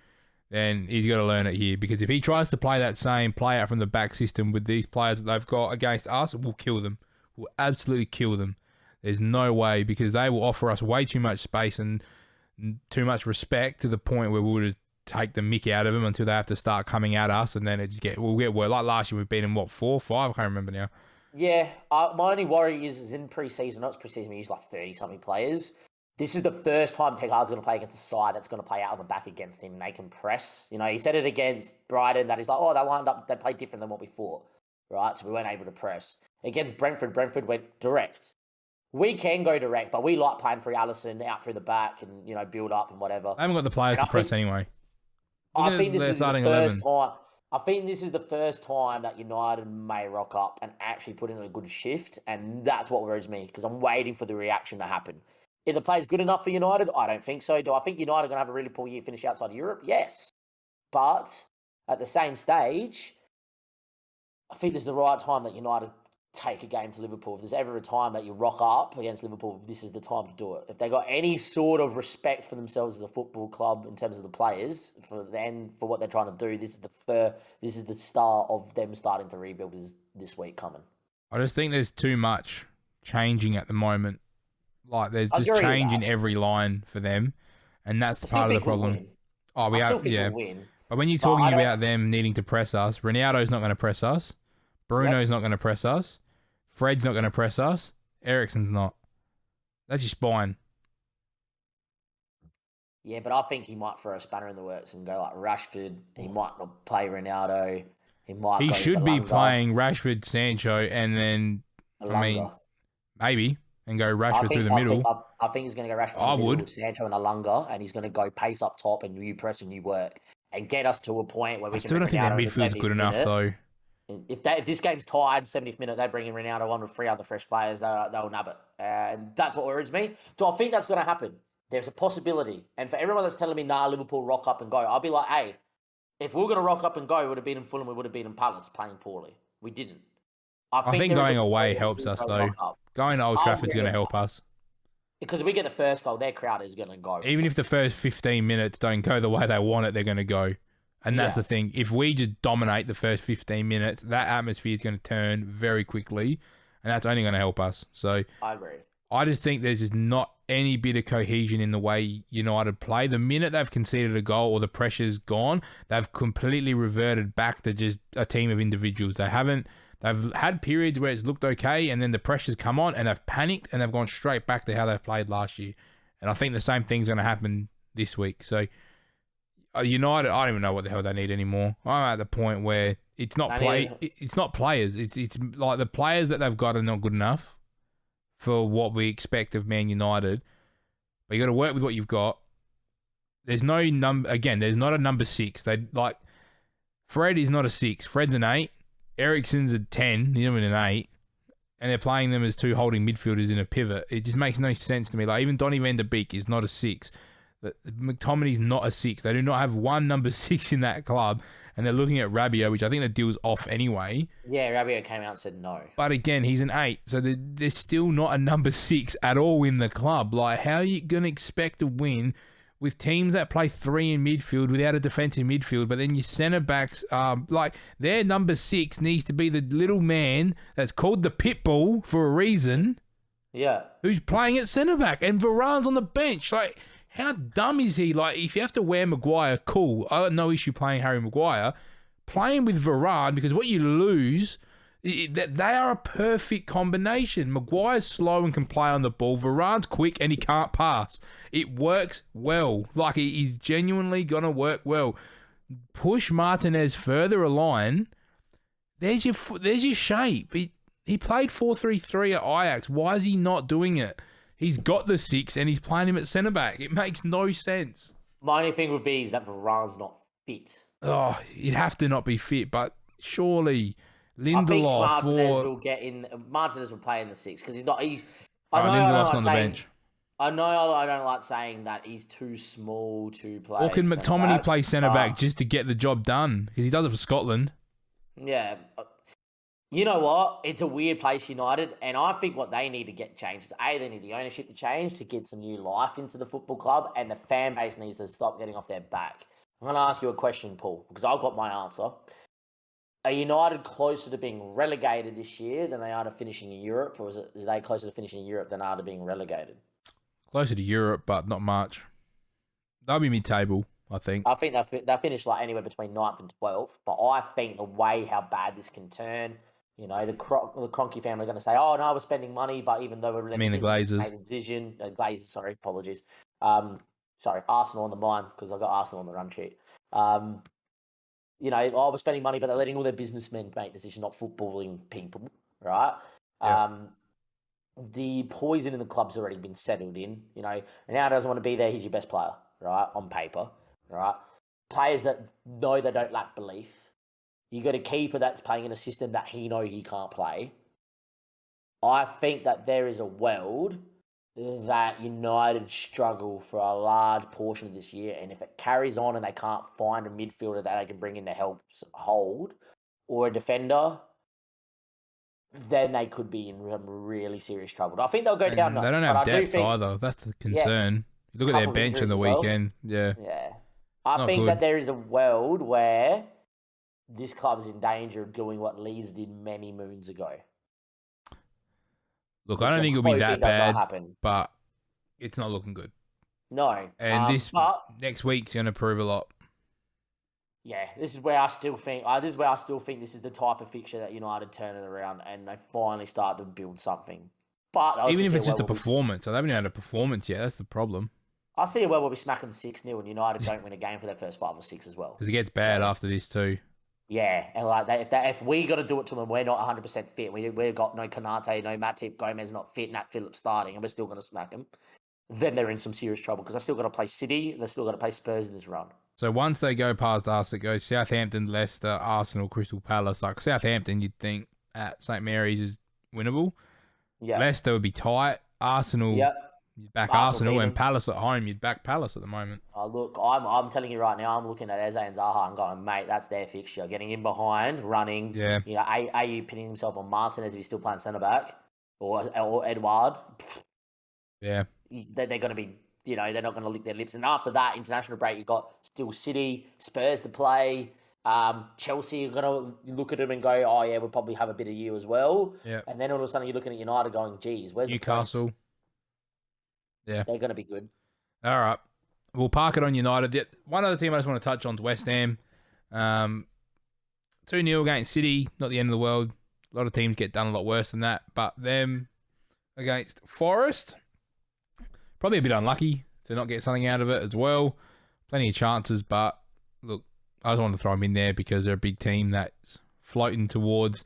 S1: then he's got to learn it here. Because if he tries to play that same play out from the back system with these players that they've got against us, we'll kill them. We'll absolutely kill them. There's no way, because they will offer us way too much space and too much respect to the point where we'll just take the mick out of them until they have to start coming at us, and then we'll get worse. Like last year, we beat them, 4, 5? I can't remember now.
S2: Yeah, my only worry is in pre-season, not pre-season, we used like 30-something players. This is the first time Ten Hag's going to play against a side that's going to play out on the back against him. They can press. You know, he said it against Brighton that he's like, they lined up, they played different than what we thought, right? So we weren't able to press. Against Brentford went direct. We can go direct, but we like playing through Allison out through the back and, you know, build up and whatever.
S1: I haven't got the players to press anyway.
S2: I think this is the first time. I think this is the first time that United may rock up and actually put in a good shift, and that's what worries me because I'm waiting for the reaction to happen. Is the players good enough for United? I don't think so. Do I think United are going to have a really poor year finish outside of Europe? Yes. But at the same stage, I think this is the right time that United take a game to Liverpool. If there's ever a time that you rock up against Liverpool, this is the time to do it. If they got any sort of respect for themselves as a football club in terms of the players, for what they're trying to do, this is the start of them starting to rebuild this week coming.
S1: I just think there's too much changing at the moment. Like there's just change in every line for them, and that's part of the problem. We'll win. But when you're talking about them needing to press us, Ronaldo's not going to press us. Bruno's not going to press us. Fred's not going to press us. Eriksen's not. That's your spine.
S2: Yeah, but I think he might throw a spanner in the works and go like Rashford. He might not play Ronaldo. He should be
S1: playing Rashford, Sancho, and then maybe and go Rashford through the middle.
S2: I think he's going to go Rashford through the middle with Sancho and Alunga, and he's going to go pace up top and you press and you work and get us to a point where we can.
S1: I still don't think their midfield's good enough though.
S2: If this game's tied, 70th minute, they bring in Ronaldo on with 3 other fresh players, they'll nab it. And that's what worries me. Do I think that's going to happen? There's a possibility. And for everyone that's telling me, Liverpool rock up and go, I'll be like, hey, if we were going to rock up and go, we would have beaten Fulham, we would have beaten Palace playing poorly. We didn't.
S1: I think going away helps us, though. Going to Old Trafford's going to help us.
S2: Because if we get the first goal, their crowd is going to go.
S1: Even if the first 15 minutes don't go the way they want it, they're going to go. And that's the thing. If we just dominate the first 15 minutes, that atmosphere is going to turn very quickly, and that's only going to help us. So
S2: I agree.
S1: I just think there's just not any bit of cohesion in the way United play. The minute they've conceded a goal or the pressure's gone, they've completely reverted back to just a team of individuals. They've had periods where it's looked okay, and then the pressure's come on, and they've panicked, and they've gone straight back to how they've played last year. And I think the same thing's going to happen this week. So United, I don't even know what the hell they need anymore. I'm at the point where it's not it's not players. It's like the players that they've got are not good enough for what we expect of Man United. But you got to work with what you've got. There's no number. Again, there's not a number 6. Fred is not a 6. Fred's an 8. Eriksen's a 10. He's not even an 8. And they're playing them as 2 holding midfielders in a pivot. It just makes no sense to me. Like even Donny van de Beek is not a 6. McTominay's not a 6. They do not have one number 6 in that club, and they're looking at Rabiot, which I think the deal's off anyway.
S2: Yeah, Rabiot came out and said no.
S1: But again, he's an 8, so they're still not a number 6 at all in the club. Like, how are you going to expect to win with teams that play 3 in midfield without a defensive midfield, but then your centre-backs, their number 6 needs to be the little man that's called the Pitbull for a reason.
S2: Yeah.
S1: Who's playing at centre-back, and Varane's on the bench. Like, how dumb is he? Like, if you have to wear Maguire, cool. I got no issue playing Harry Maguire. Play him with Varane, because what you lose, they are a perfect combination. Maguire's slow and can play on the ball. Varane's quick and he can't pass. It works well. Like, he's genuinely going to work well. Push Martinez further align. There's your shape. He played 4-3-3 at Ajax. Why is he not doing it? He's got the 6 and he's playing him at centre-back. It makes no sense.
S2: My only thing would be is that Varane's not fit.
S1: Oh, he'd have to not be fit, but surely Lindelof.
S2: I think Martinez will play in the 6 because he's not.
S1: Lindelof's on the bench.
S2: I know I don't like saying that he's too small to play.
S1: Or can McTominay play centre-back just to get the job done? Because he does it for Scotland.
S2: Yeah. You know what? It's a weird place, United, and I think what they need to get changed is they need the ownership to change to get some new life into the football club, and the fan base needs to stop getting off their back. I'm going to ask you a question, Paul, because I've got my answer. Are United closer to being relegated this year than they are to finishing in Europe, or are they closer to finishing in Europe than are to being relegated?
S1: Closer to Europe, but not much. They'll be mid-table, I think.
S2: I think they'll finish like anywhere between 9th and 12th, but I think the way how bad this can turn, the Kroenke family are going to say, "Oh no, we're spending money," but even though we're
S1: I mean, the Glazers.
S2: made a decision, Glazers, sorry, apologies. Sorry, Arsenal on the mind because I've got Arsenal on the run sheet. We're spending money, but they're letting all their businessmen make decisions, not footballing people, right?
S1: Yeah.
S2: The poison in the club's already been settled in. Ronaldo doesn't want to be there. He's your best player, right? On paper, right? Players that know they don't lack belief. You got a keeper that's playing in a system that he knows he can't play. I think that there is a world that United struggle for a large portion of this year, and if it carries on and they can't find a midfielder that they can bring in to help hold, or a defender, then they could be in really serious trouble. I think they'll go down.
S1: They don't have depth either. That's the concern. Look at their bench on the weekend. Yeah.
S2: I think that there is a world where this club's in danger of doing what Leeds did many moons ago.
S1: Look, I don't think it'll be that bad, but it's not looking good.
S2: No.
S1: And next week's going to prove a lot.
S2: Yeah, this is where I still think this is the type of fixture that United turn it around and they finally start to build something. But
S1: even if it's just a performance, they haven't had a performance yet. That's the problem.
S2: I see a world where we smack them 6-0 and United don't win a game for their first 5 or 6 as well.
S1: Because it gets bad after this too.
S2: Yeah, and if we got to do it to them, we're not 100% fit. We've got no Canate, no Matip, Gomez not fit, Nat Phillips starting, and we're still going to smack them. Then they're in some serious trouble because they're still got to play City and they're still got to play Spurs in this run.
S1: So once they go past us, it goes Southampton, Leicester, Arsenal, Crystal Palace. Like Southampton, you'd think at St Mary's is winnable. Yeah. Leicester would be tight. Arsenal, you'd back Arsenal, and Palace at home, you'd back Palace at the moment.
S2: Oh, look, I'm telling you right now, I'm looking at Eze and Zaha and going, mate, that's their fixture. Getting in behind, running. Yeah. AU pinning himself on Martinez if he's still playing centre back, or Edouard.
S1: Yeah.
S2: They're going to be. They're not going to lick their lips. And after that international break, you've got still City, Spurs to play. Chelsea are going to look at them and go, oh, yeah, we'll probably have a bit of you as well.
S1: Yeah.
S2: And then all of a sudden you're looking at United going, geez, where's
S1: Newcastle?
S2: Yeah. They're going to be good.
S1: All right. We'll park it on United. One other team I just want to touch on is West Ham. 2-0 against City, not the end of the world. A lot of teams get done a lot worse than that. But them against Forest, probably a bit unlucky to not get something out of it as well. Plenty of chances, but look, I just want to throw them in there because they're a big team that's floating towards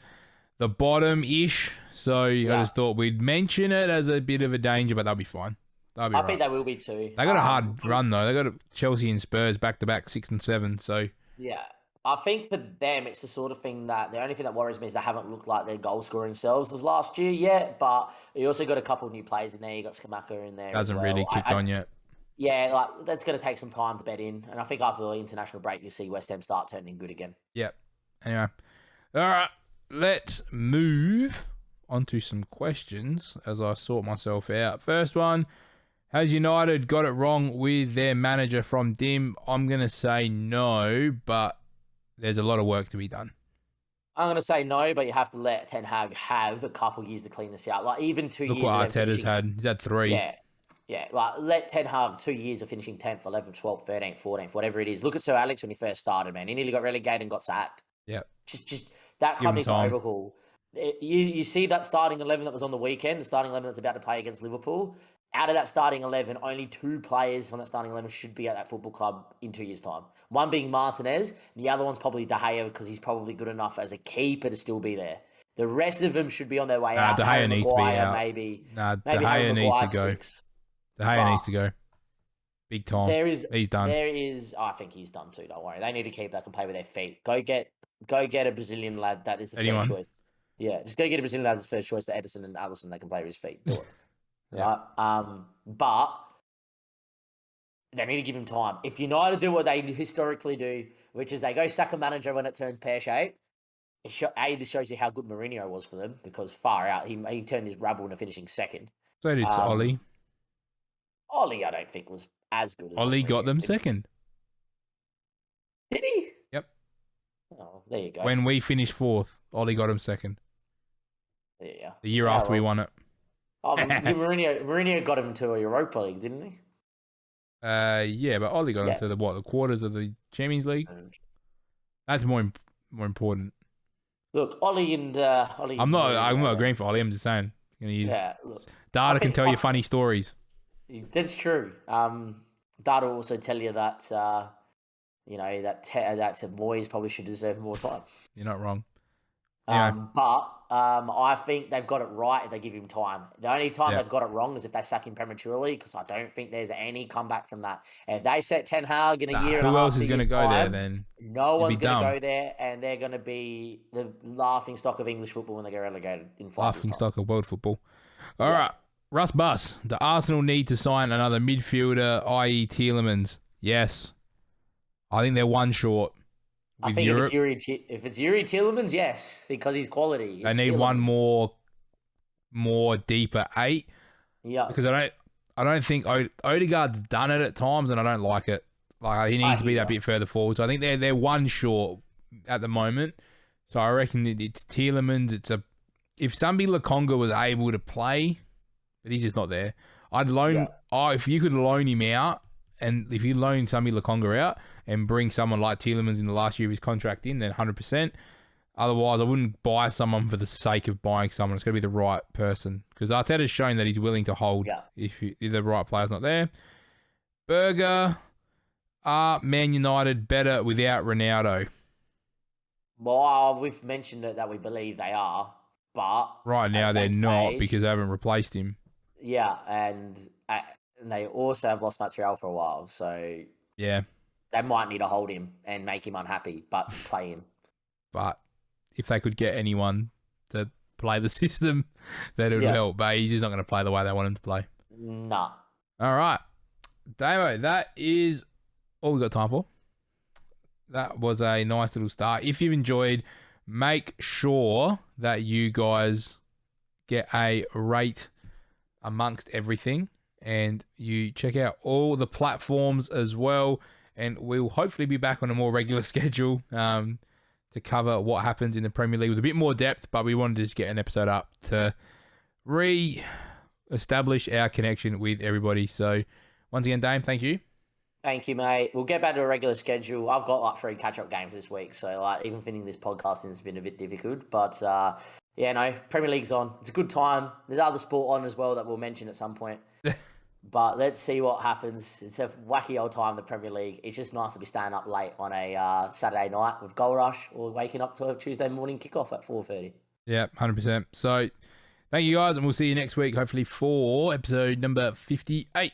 S1: the bottom-ish. So I just thought we'd mention it as a bit of a danger, but they'll be fine. I
S2: think they will be too.
S1: They got a hard run, though. They got Chelsea and Spurs back-to-back 6 and 7. So
S2: yeah. I think for them, it's the sort of thing that the only thing that worries me is they haven't looked like their goal-scoring selves of last year yet. But you also got a couple of new players in there. You got Skamaka in there.
S1: Hasn't really kicked on yet.
S2: Yeah, that's going to take some time to bed in. And I think after the international break, you'll see West Ham start turning good again.
S1: Yep. Anyway, all right, let's move on to some questions as I sort myself out. First one. Has United got it wrong with their manager from Dim? I'm going to say no, but there's a lot of work to be done.
S2: I'm going to say no, but you have to let Ten Hag have a couple of years to clean this out. Like even 2 years.
S1: Look what Arteta's had. He's had 3.
S2: Yeah. Like let Ten Hag 2 years of finishing 10th, 11th, 12th, 13th, 14th, whatever it is. Look at Sir Alex when he first started, man. He nearly got relegated and got sacked.
S1: Yeah.
S2: Just that club needs to overhaul. You see that starting 11 that was on the weekend, the starting 11 that's about to play against Liverpool. Out of that starting 11, only 2 players from that starting 11 should be at that football club in 2 years' time. One being Martinez, and the other one's probably De Gea because he's probably good enough as a keeper to still be there. The rest of them should be on their way out.
S1: De Gea needs to be out.
S2: Maybe
S1: De Gea needs to go. De Gea needs to go. Big time. He's done.
S2: I think he's done too, don't worry. They need to keep that can play with their feet. Go get a Brazilian lad that is the first choice. Yeah, just go get a Brazilian lad that's first choice to Edison and Alisson that can play with his feet. Do it. Yeah. But they need to give him time. If United do what they historically do, which is they go sack a manager when it turns pear-shaped, this shows you how good Mourinho was for them because far out, he turned his rabble into finishing second.
S1: So did Ollie.
S2: Ollie, I don't think was as good as
S1: Ollie got them second.
S2: Did he?
S1: Yep.
S2: Oh, there you go.
S1: When we finished fourth, Ollie got him second.
S2: There you go.
S1: The year after we won it.
S2: Oh, Mourinho got him to a Europa League, didn't he?
S1: Yeah, but Ollie got
S2: Yeah.
S1: into the quarters of the Champions League. That's more important.
S2: Look, Ollie and Ollie.
S1: I'm not
S2: Mourinho,
S1: agreeing for Ollie. I'm just saying.
S2: Look,
S1: Data can tell you funny stories.
S2: That's true. Data will also tell you that that Moyes probably should deserve more time.
S1: You're not wrong. Anyway.
S2: But I think they've got it right if they give him time. The only time
S1: Yeah.
S2: they've got it wrong is if they sack him prematurely, because I don't think there's any comeback from that. If they set Ten Hag in a year and a half,
S1: who else is going to go there then?
S2: No one's going to go there, and they're going to be the laughing stock of English football when they get relegated in 5 years' time.
S1: Laughing stock of world football. All right, Russ Bus. The Arsenal need to sign another midfielder, i.e. Tielemans. Yes. I think they're one short.
S2: I think if it's Yuri Tielemans, yes, because he's quality.
S1: They need one more deeper 8.
S2: Yeah.
S1: Because I don't think Odegaard's done it at times, and I don't like it. Like he needs to be that bit further forward. So I think they're one short at the moment. So I reckon it's Tielemans. If Sambi Lokonga was able to play, but he's just not there. I'd loan. If you could loan him out, and if you loan Sambi Lokonga out and bring someone like Tielemans in the last year of his contract in, then 100%. Otherwise, I wouldn't buy someone for the sake of buying someone. It's got to be the right person. Because Arteta's shown that he's willing to hold if the right player's not there. Berger, are Man United better without Ronaldo?
S2: Well, we've mentioned that we believe they are, but...
S1: Right now they're not because they haven't replaced him.
S2: Yeah, and they also have lost Montreal for a while, so...
S1: Yeah.
S2: They might need to hold him and make him unhappy, but play him.
S1: But if they could get anyone to play the system, that would help. But he's just not going to play the way they want him to play.
S2: Nah.
S1: All right. Damo, that is all we've got time for. That was a nice little start. If you've enjoyed, make sure that you guys get a rate amongst everything. And you check out all the platforms as well. And we'll hopefully be back on a more regular schedule to cover what happens in the Premier League with a bit more depth. But we wanted to just get an episode up to re-establish our connection with everybody. So once again, Dame, thank you.
S2: Thank you, mate. We'll get back to a regular schedule. I've got 3 catch-up games this week. So even finishing this podcasting has been a bit difficult. But Premier League's on. It's a good time. There's other sport on as well that we'll mention at some point. But let's see what happens. It's a wacky old time, the Premier League. It's just nice to be staying up late on a Saturday night with Goal Rush or waking up to a Tuesday morning kickoff at 4:30.
S1: Yeah, 100%. So thank you guys, and we'll see you next week, hopefully for episode number 58.